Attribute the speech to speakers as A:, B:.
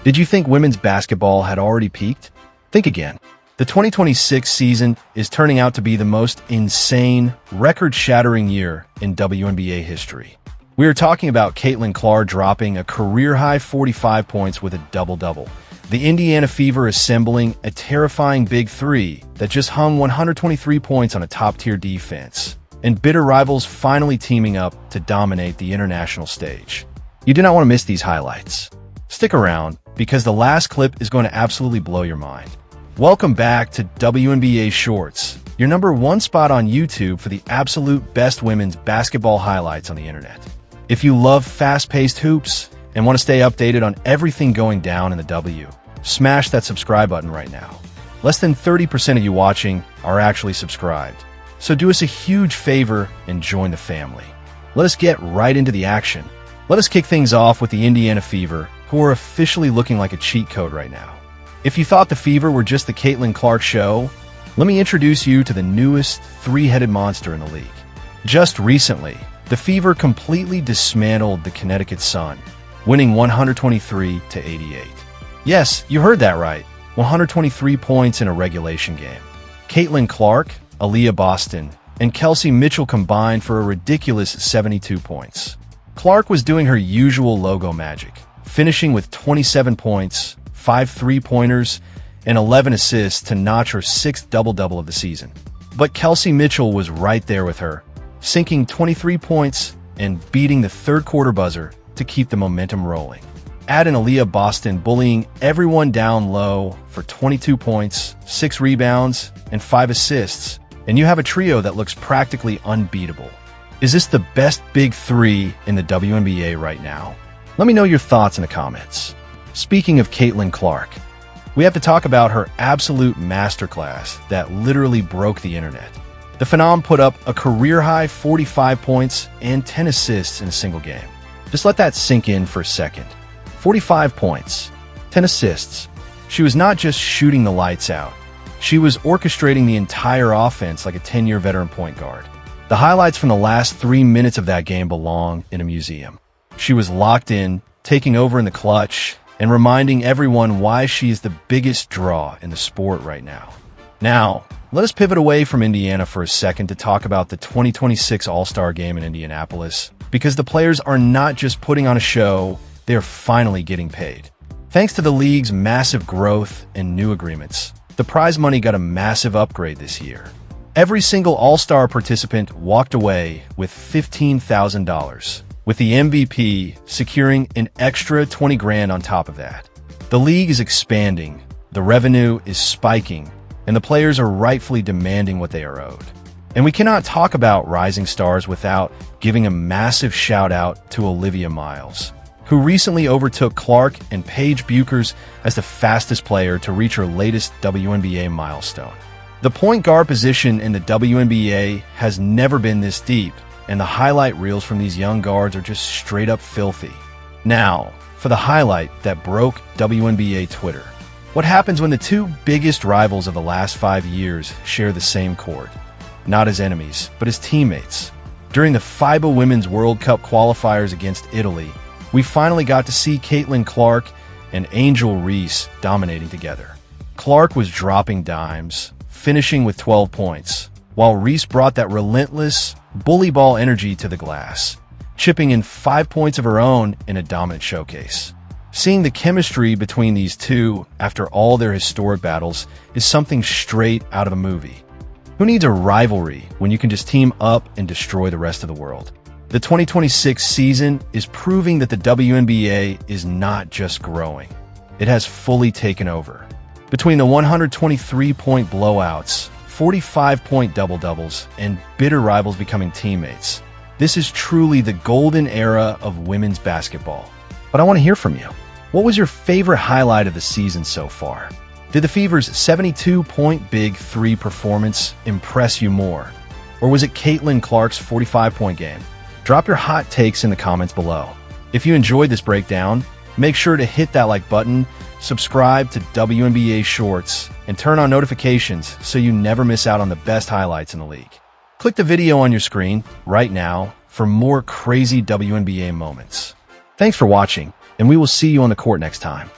A: Did you think women's basketball had already peaked? Think again. The 2026 season is turning out to be the most insane, record-shattering year in WNBA history. We are talking about Caitlin Clark dropping a career-high 45 points with a double-double. The Indiana Fever assembling a terrifying big three that just hung 123 points on a top-tier defense. And bitter rivals finally teaming up to dominate the international stage. You do not want to miss these highlights. Stick around, because the last clip is going to absolutely blow your mind. Welcome back to WNBA Shorts, your #1 spot on YouTube for the absolute best women's basketball highlights on the internet. If you love fast-paced hoops and want to stay updated on everything going down in the W, smash that subscribe button right now. Less than 30% of you watching are actually subscribed. So do us a huge favor and join the family. Let us get right into the action. Let us kick things off with the Indiana Fever, who are officially looking like a cheat code right now. If you thought the Fever were just the Caitlin Clark show, let me introduce you to the newest three-headed monster in the league. Just recently, the Fever completely dismantled the Connecticut Sun, winning 123-88. Yes, you heard that right, 123 points in a regulation game. Caitlin Clark, Aliyah Boston, and Kelsey Mitchell combined for a ridiculous 72 points. Clark was doing her usual logo magic, finishing with 27 points, 5 three-pointers, and 11 assists to notch her 6th double-double of the season. But Kelsey Mitchell was right there with her, sinking 23 points and beating the third-quarter buzzer to keep the momentum rolling. Add in Aliyah Boston bullying everyone down low for 22 points, 6 rebounds, and 5 assists, and you have a trio that looks practically unbeatable. Is this the best big three in the WNBA right now? Let me know your thoughts in the comments. Speaking of Caitlin Clark, we have to talk about her absolute masterclass that literally broke the internet. The Phenom put up a career-high 45 points and 10 assists in a single game. Just let that sink in for a second. 45 points, 10 assists. She was not just shooting the lights out. She was orchestrating the entire offense like a 10-year veteran point guard. The highlights from the last 3 minutes of that game belong in a museum. She was locked in, taking over in the clutch, and reminding everyone why she is the biggest draw in the sport right now. Now, let us pivot away from Indiana for a second to talk about the 2026 All-Star Game in Indianapolis, because the players are not just putting on a show, they are finally getting paid. Thanks to the league's massive growth and new agreements, the prize money got a massive upgrade this year. Every single All-Star participant walked away with $15,000, with the MVP securing an extra 20 grand on top of that. The league is expanding, the revenue is spiking, and the players are rightfully demanding what they are owed. And we cannot talk about rising stars without giving a massive shout-out to Olivia Miles, who recently overtook Clark and Paige Buchers as the fastest player to reach her latest WNBA milestone. The point guard position in the WNBA has never been this deep, and the highlight reels from these young guards are just straight up filthy. Now, for the highlight that broke WNBA Twitter. What happens when the two biggest rivals of the last 5 years share the same court? Not as enemies, but as teammates. During the FIBA Women's World Cup Qualifiers against Italy, we finally got to see Caitlin Clark and Angel Reese dominating together. Clark was dropping dimes, finishing with 12 points, while Reese brought that relentless, bully ball energy to the glass, chipping in 5 points of her own in a dominant showcase. Seeing the chemistry between these two after all their historic battles is something straight out of a movie. Who needs a rivalry when you can just team up and destroy the rest of the world? The 2026 season is proving that the WNBA is not just growing. It has fully taken over. Between the 123-point blowouts, 45-point double-doubles, and bitter rivals becoming teammates, this is truly the golden era of women's basketball. But I want to hear from you. What was your favorite highlight of the season so far? Did the Fever's 72-point big three performance impress you more? Or was it Caitlin Clark's 45-point game? Drop your hot takes in the comments below. If you enjoyed this breakdown, make sure to hit that like button, subscribe to WNBA Shorts, and turn on notifications so you never miss out on the best highlights in the league. Click the video on your screen right now for more crazy WNBA moments. Thanks for watching, and we will see you on the court next time.